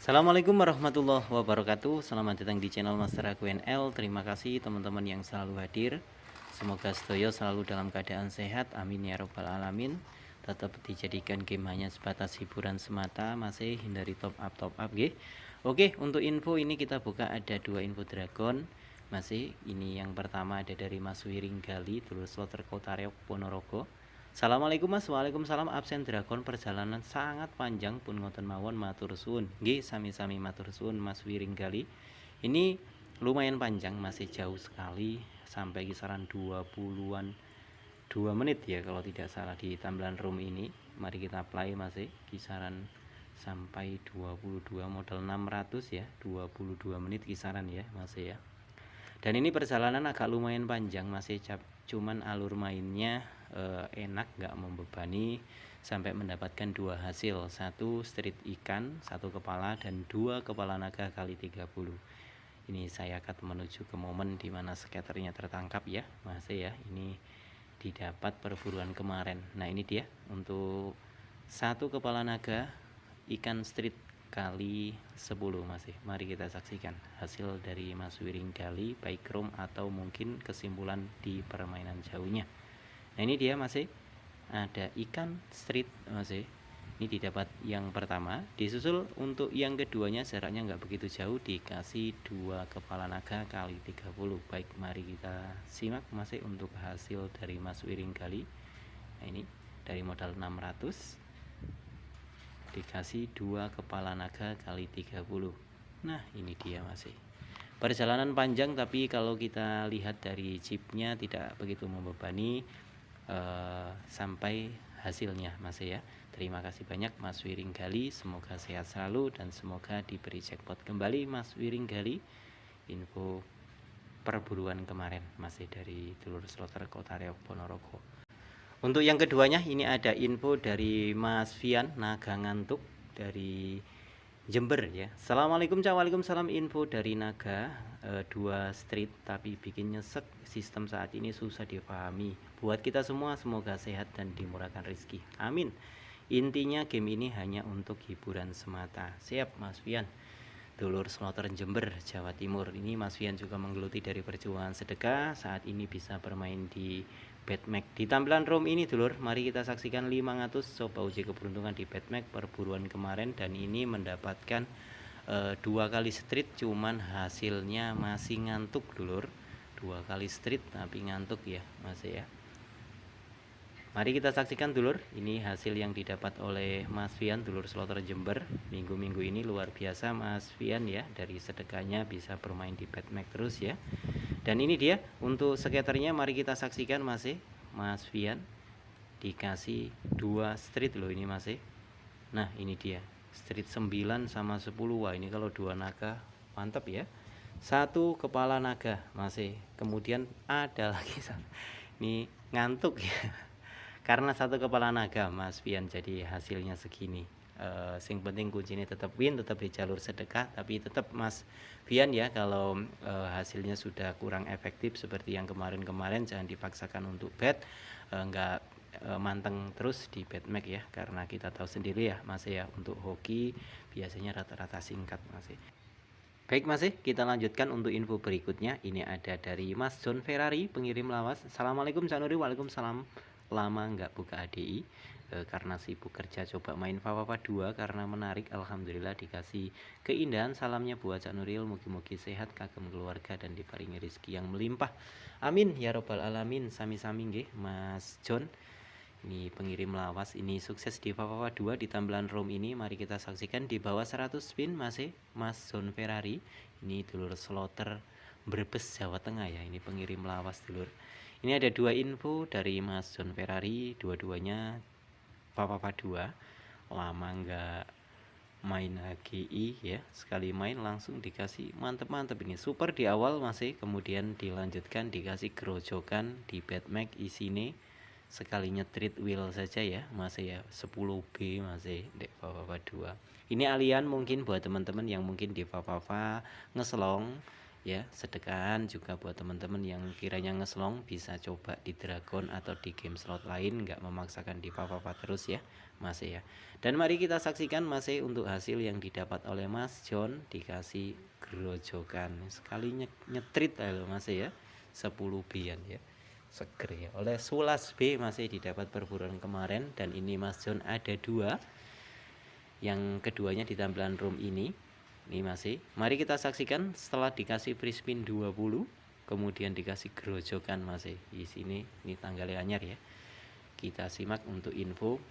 Assalamualaikum warahmatullahi wabarakatuh. Selamat datang di channel Master Aku NL. Terima kasih teman-teman yang selalu hadir. Semoga sedoyo selalu dalam keadaan sehat. Amin ya robbal alamin. Tetap dijadikan game hanya sebatas hiburan semata. Masih hindari top up ge. Oke, untuk info ini kita buka ada dua info dragon. Masih ini yang pertama ada dari Mas Wiring Gali, dulur sloter Kota Reok Ponorogo. Assalamualaikum Mas. Waalaikumsalam. Absen dragon perjalanan sangat panjang pun ngoten mawon matur suwun. Nggih sami-sami matur suwun Mas Wiring Gali. Ini lumayan panjang, masih jauh sekali sampai kisaran 20-an 2 menit ya kalau tidak salah di tampilan room ini. Mari kita play masih kisaran sampai 22 modal 600 ya, 22 menit kisaran ya masih ya. Dan ini perjalanan agak lumayan panjang, masih cuman alur mainnya enak, nggak membebani, sampai mendapatkan dua hasil, satu street ikan, satu kepala, dan dua kepala naga kali 30. Ini saya akan menuju ke momen dimana skaternya tertangkap ya, masih ya. Ini didapat perburuan kemarin. Nah ini dia untuk satu kepala naga ikan street kali 10 masih. Mari kita saksikan hasil dari Mas Wiring Gali, baik room atau mungkin kesimpulan di permainan jauhnya. Nah ini dia masih ada ikan street masih. Ini didapat yang pertama, disusul untuk yang keduanya jaraknya nggak begitu jauh, dikasih dua kepala naga kali 30. Baik, mari kita simak masih untuk hasil dari Mas Wiring Gali. Nah ini dari modal 600 dikasih dua kepala naga kali 30. Nah ini dia masih perjalanan panjang, tapi kalau kita lihat dari chipnya tidak begitu membebani sampai hasilnya masih ya. Terima kasih banyak Mas Wiring Gali, semoga sehat selalu dan semoga diberi jackpot kembali Mas Wiring Gali. Info perburuan kemarin masih dari dulur sloter Kota Reok Ponorogo. Untuk yang keduanya ini ada info dari Mas Fian Naga Ngantuk dari Jember ya. Assalamualaikum. Waalaikumsalam. Info dari Naga, dua street tapi bikin nyesek, sistem saat ini susah dipahami. Buat kita semua semoga sehat dan dimurahkan rezeki, amin. Intinya game ini hanya untuk hiburan semata. Siap Mas Fian, dulur sloter Jember, Jawa Timur. Ini Mas Fian juga menggeluti dari perjuangan sedekah, saat ini bisa bermain di Betmax. Di tampilan room ini dulur, mari kita saksikan 500 coba uji keberuntungan di Betmax perburuan kemarin, dan ini mendapatkan dua kali street, cuman hasilnya masih ngantuk dulur. Dua kali street tapi ngantuk ya masih ya. Mari kita saksikan dulur, ini hasil yang didapat oleh Mas Fian, dulur sloter Jember. Minggu-minggu ini luar biasa Mas Fian ya, dari sedekahnya bisa bermain di Betmax terus ya. Dan ini dia untuk skaternya, mari kita saksikan masih Mas Fian dikasih dua street loh ini masih. Nah ini dia street 9 sama 10. Wah ini kalau dua naga mantap ya. Satu kepala naga masih, kemudian ada lagi ini ngantuk ya. Karena satu kepala naga Mas Fian jadi hasilnya segini. Sing penting kuncinya tetap win, tetap di jalur sedekah, tapi tetap Mas Fian ya, kalau hasilnya sudah kurang efektif seperti yang kemarin-kemarin, jangan dipaksakan untuk bet, nggak manteng terus di Betmax ya, karena kita tahu sendiri ya Mas ya, untuk hoki biasanya rata-rata singkat Mas. Baik Mas, kita lanjutkan untuk info berikutnya. Ini ada dari Mas John Ferrari, pengirim lawas. Assalamualaikum Cak Nuri. Waalaikumsalam. Lama nggak buka ADI karena sibuk kerja, coba main Fafafa 2 karena menarik. Alhamdulillah dikasih keindahan. Salamnya buat Cak Nuril, mugi-mugi sehat, kagem keluarga, dan diparingi rezeki yang melimpah, amin ya robbal alamin. Sami-sami nggih Mas John. Ini pengirim lawas, ini sukses di Fafafa 2 di tampilan room ini. Mari kita saksikan di bawah 100 spin masih Mas John Ferrari. Ini dulur sloter Brebes Jawa Tengah ya, ini pengirim lawas dulur. Ini ada dua info dari Mas John Ferrari, dua-duanya Fafafa 2. Lama nggak main HGI ya, sekali main langsung dikasih mantep-mantep. Ini super di awal masih, kemudian dilanjutkan dikasih gerojokan di Betmax. Isine sekalinya treat wheel saja ya masih ya, 10B masih di Fafafa 2. Ini alien mungkin buat teman-teman yang mungkin di Fafafa ngeselong, ya, sedekahan juga buat teman-teman yang kiranya ngeslong bisa coba di Dragon atau di game slot lain, nggak memaksakan di Papa terus ya Mas ya. Dan mari kita saksikan Mas untuk hasil yang didapat oleh Mas John, dikasih grojokan sekali nyetrit loh Mas ya, 10 bian ya, seger ya, oleh Sulas B masih didapat perburuan kemarin. Dan ini Mas John ada 2, yang keduanya di tampilan room ini masih. Mari kita saksikan setelah dikasih free spin 20 kemudian dikasih grojokan masih di sini. Ini tanggalnya anyar ya. Kita simak untuk info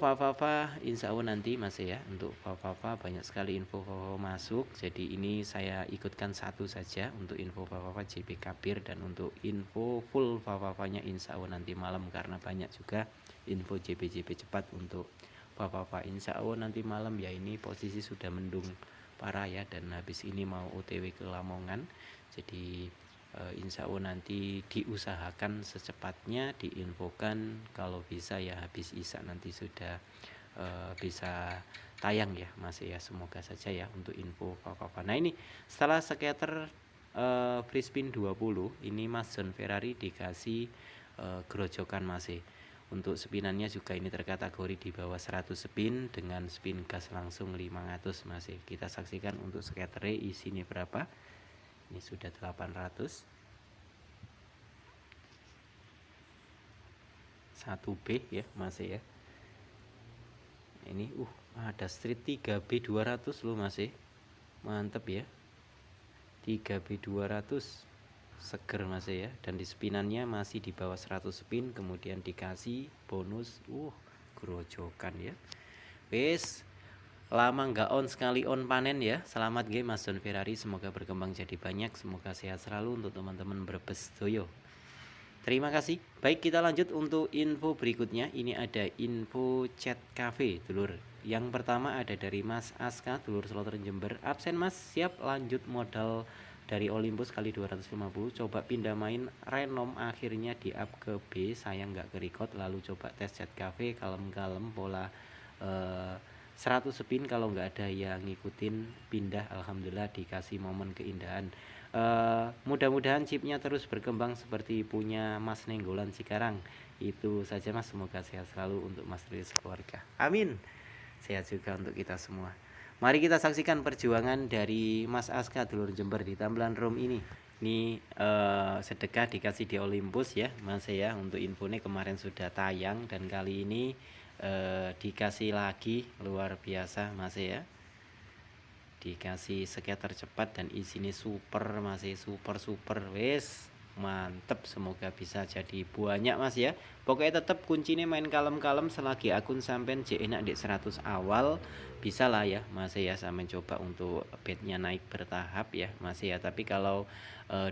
Fafafa, insya Allah nanti masih ya. Untuk Fafafa banyak sekali info Fafafa masuk, jadi ini saya ikutkan satu saja untuk info Fafafa JP Kabir. Dan untuk info full Fafafanya insya Allah nanti malam, karena banyak juga info JP cepat untuk Fafafa. Insya Allah nanti malam ya. Ini posisi sudah mendung parah ya, dan habis ini mau OTW ke Lamongan, jadi insya Allah nanti diusahakan secepatnya diinfokan, kalau bisa ya habis Isya nanti sudah bisa tayang ya Mas ya, semoga saja ya untuk info Fafafa. Nah ini setelah scatter free spin 20 ini Mas John Ferrari dikasih grojokan masih. Untuk spinannya juga ini terkategori di bawah 100 spin dengan spin gas langsung 500 masih. Kita saksikan untuk scatter isinya berapa. Ini sudah 800. 1B ya masih ya. Ini ada street 3B 200 loh masih. Mantep ya. 3B 200 seger masih ya, dan di spinannya masih di bawah 100 spin, kemudian dikasih bonus grojokan ya. Wes lama nggak on, sekali on panen ya. Selamat game Mas John Ferrari, semoga berkembang jadi banyak, semoga sehat selalu untuk teman-teman Brebes Doyo. Terima kasih. Baik, kita lanjut untuk info berikutnya. Ini ada info chat cafe dulur. Yang pertama ada dari Mas Aska, dulur Sloter Jember. Absen Mas, siap lanjut modal dari Olympus kali 250. Coba pindah main Renom, akhirnya di up ke B, sayang nggak ke record. Lalu coba tes chat cafe, kalem-kalem pola 100 spin, kalau nggak ada yang ngikutin pindah. Alhamdulillah dikasih momen keindahan. Mudah-mudahan chipnya terus berkembang seperti punya Mas Nenggolan Cikarang. Itu saja Mas, semoga sehat selalu untuk Mas Rilis keluarga. Amin. Sehat juga untuk kita semua. Mari kita saksikan perjuangan dari Mas Aska dulur Jember di tampilan room ini. Ini sedekah dikasih di Olympus ya Mas ya. Untuk infonya kemarin sudah tayang, dan kali ini dikasih lagi, luar biasa Mas ya. Dikasih scatter cepat dan isinya super masih super wes mantep, semoga bisa jadi banyak Mas ya. Pokoknya tetap kuncinya main kalem-kalem, selagi akun sampean enak di 100 awal bisa lah ya Mas ya, sampean coba untuk bednya naik bertahap ya Mas ya. Tapi kalau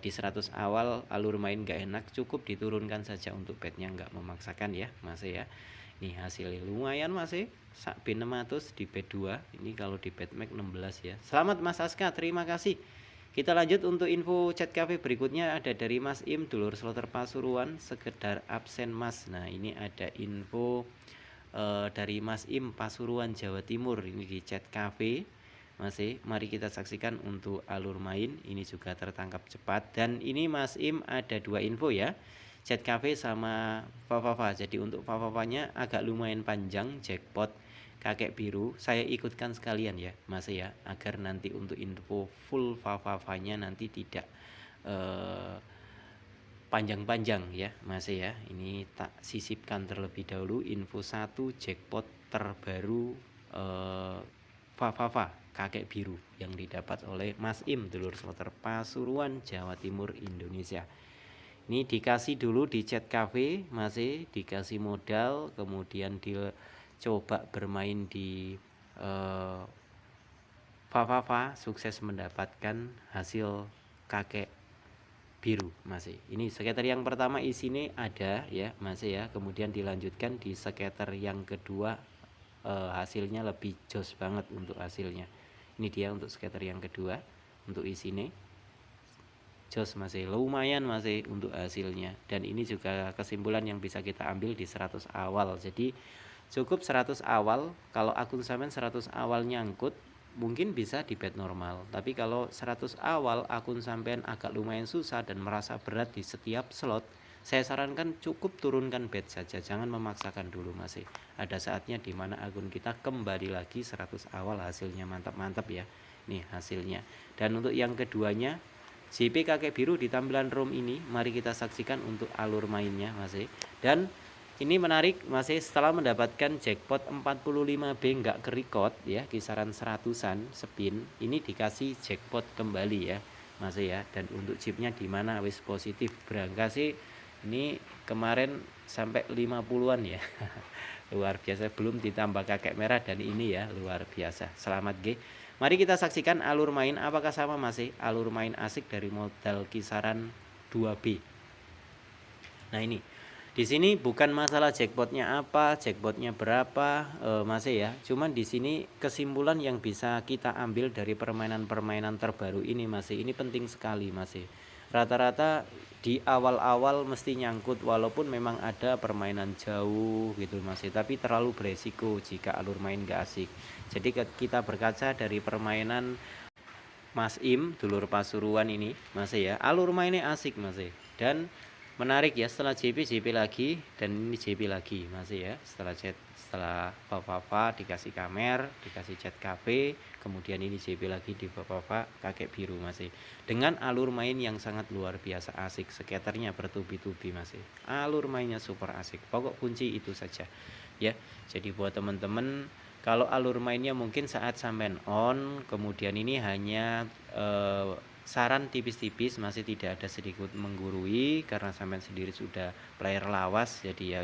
di 100 awal alur main gak enak, cukup diturunkan saja untuk bednya, nggak memaksakan ya Mas ya. Nih hasilnya lumayan Mas ya, B600 di bet 2, ini kalau di betmax 16 ya. Selamat Mas Aska, terima kasih. Kita lanjut untuk info chat cafe berikutnya. Ada dari Mas Im, dulur Sloter Pasuruan, sekedar absen Mas. Nah ini ada info dari Mas Im Pasuruan Jawa Timur, ini di chat cafe masih. Mari kita saksikan untuk alur main, ini juga tertangkap cepat. Dan ini Mas Im ada 2 info ya, chat cafe sama Fafafa. Jadi untuk Fafafanya agak lumayan panjang, jackpot kakek biru saya ikutkan sekalian ya Mas ya, agar nanti untuk info full Fafafanya nanti tidak panjang-panjang ya Mas ya. Ini tak sisipkan terlebih dahulu info 1 jackpot terbaru Fafafa kakek biru yang didapat oleh Mas Im dulur Sloter Pasuruan Jawa Timur Indonesia. Ini dikasih dulu di chat cafe masih, dikasih modal, kemudian coba bermain di Fafafa, sukses mendapatkan hasil kakek biru masih. Ini scatter yang pertama isinya ada ya masih ya, kemudian dilanjutkan di scatter yang kedua, hasilnya lebih jos banget untuk hasilnya. Ini dia untuk scatter yang kedua, untuk isinya jos masih lumayan masih untuk hasilnya. Dan ini juga kesimpulan yang bisa kita ambil di 100 awal. Jadi cukup 100 awal, kalau akun sampean 100 awal nyangkut mungkin bisa di bed normal. Tapi kalau 100 awal akun sampean agak lumayan susah dan merasa berat di setiap slot, saya sarankan cukup turunkan bed saja, jangan memaksakan dulu masih. Ada saatnya dimana akun kita kembali lagi 100 awal, hasilnya mantap-mantap ya. Nih hasilnya. Dan untuk yang keduanya, JP kakek biru di tampilan ROM ini, mari kita saksikan untuk alur mainnya masih. Dan ini menarik masih, setelah mendapatkan jackpot 45B nggak ke-record ya, kisaran 100-an spin, ini dikasih jackpot kembali ya masih ya. Dan untuk chipnya di mana wis positif berangka sih, ini kemarin sampai 50-an ya. Luar biasa, belum ditambah kakek merah dan ini ya luar biasa. Selamat G. Mari kita saksikan alur main, apakah sama masih alur main asik dari modal kisaran 2B. Nah ini di sini bukan masalah jackpotnya apa, jackpotnya berapa, masih ya. Cuman di sini kesimpulan yang bisa kita ambil dari permainan-permainan terbaru ini masih, ini penting sekali masih. Rata-rata di awal-awal mesti nyangkut, walaupun memang ada permainan jauh gitu masih, tapi terlalu beresiko jika alur main gak asik. Jadi kita berkaca dari permainan Mas Im, dulur Pasuruan ini masih ya, alur mainnya asik masih. Dan menarik ya, setelah JP lagi, dan ini JP lagi masih ya. Setelah Papa dikasih kamer, dikasih chat cafe, kemudian ini JP lagi di Papa kakek biru masih. Dengan alur main yang sangat luar biasa asik, skaternya bertubi-tubi masih. Alur mainnya super asik. Pokok kunci itu saja ya. Jadi buat teman-teman, kalau alur mainnya mungkin saat sampean on, kemudian ini hanya saran tipis-tipis, masih tidak ada sedikit menggurui karena sampean sendiri sudah player lawas. Jadi ya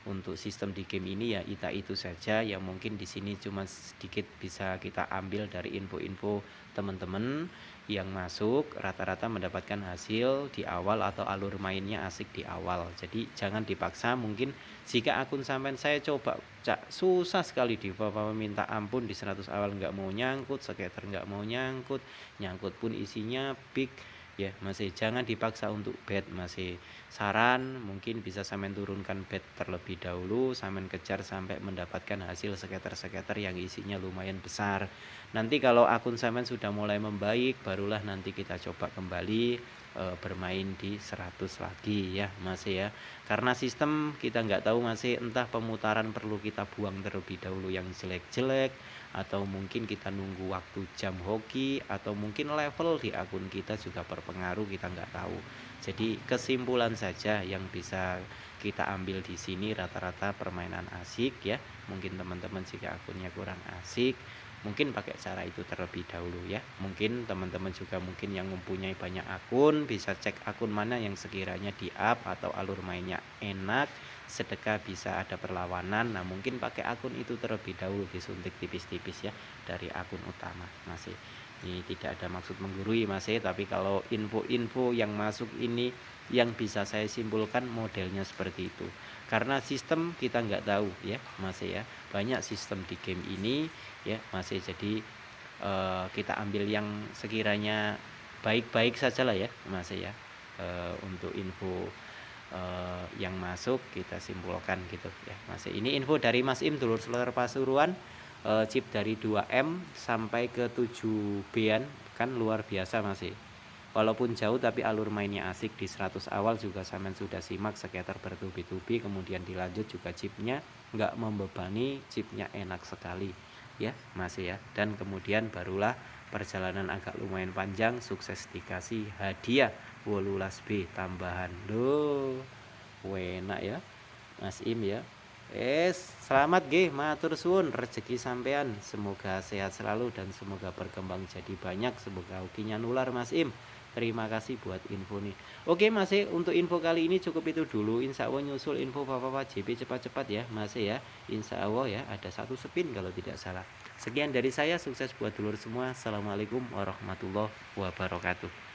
untuk sistem di game ini ya itu saja yang mungkin di sini cuma sedikit bisa kita ambil dari info-info teman-teman yang masuk, rata-rata mendapatkan hasil di awal atau alur mainnya asik di awal. Jadi jangan dipaksa. Mungkin jika akun sampean saya coba susah sekali di Bapak minta ampun, di 100 awal nggak mau nyangkut, skater nggak mau nyangkut, nyangkut pun isinya big ya masih. Jangan dipaksa untuk bet masih. Saran mungkin bisa sampean turunkan bet terlebih dahulu, sampean kejar sampai mendapatkan hasil skater-skater yang isinya lumayan besar. Nanti kalau akun sampean sudah mulai membaik, barulah nanti kita coba kembali bermain di 100 lagi ya masih ya. Karena sistem kita nggak tahu masih, entah pemutaran perlu kita buang terlebih dahulu yang jelek-jelek, atau mungkin kita nunggu waktu jam hoki, atau mungkin level di akun kita juga berpengaruh, kita nggak tahu. Jadi kesimpulan saja yang bisa kita ambil di sini, rata-rata permainan asik ya. Mungkin teman-teman jika akunnya kurang asik, mungkin pakai cara itu terlebih dahulu ya. Mungkin teman-teman juga mungkin yang mempunyai banyak akun, bisa cek akun mana yang sekiranya di up atau alur mainnya enak, sedekah bisa ada perlawanan. Nah mungkin pakai akun itu terlebih dahulu, disuntik tipis-tipis ya dari akun utama masih. Ini tidak ada maksud menggurui masih, tapi kalau info-info yang masuk ini yang bisa saya simpulkan modelnya seperti itu. Karena sistem kita nggak tahu ya masih ya, banyak sistem di game ini ya masih. Jadi kita ambil yang sekiranya baik-baik saja lah ya masih ya. Untuk info yang masuk kita simpulkan gitu ya masih. Ini info dari Mas Im, dulur Pasuruan. Chip dari 2M sampai ke 7B-an kan luar biasa masih. Walaupun jauh tapi alur mainnya asik. Di 100 awal juga sampean sudah simak, skater bertubi-tubi, kemudian dilanjut juga chipnya nggak membebani, chipnya enak sekali ya masih ya. Dan kemudian barulah perjalanan agak lumayan panjang, sukses dikasih hadiah 18B tambahan. Duh, enak ya Mas Im ya. Selamat G, matur suwun, rezeki sampean semoga sehat selalu dan semoga berkembang jadi banyak, semoga hokinya nular Mas Im. Terima kasih buat info nih. Oke masih, untuk info kali ini cukup itu dulu. Insya Allah nyusul info Papa JP cepat-cepat ya masih ya. Insya Allah ya, ada satu spin kalau tidak salah. Sekian dari saya, sukses buat dulur semua. Assalamualaikum warahmatullahi wabarakatuh.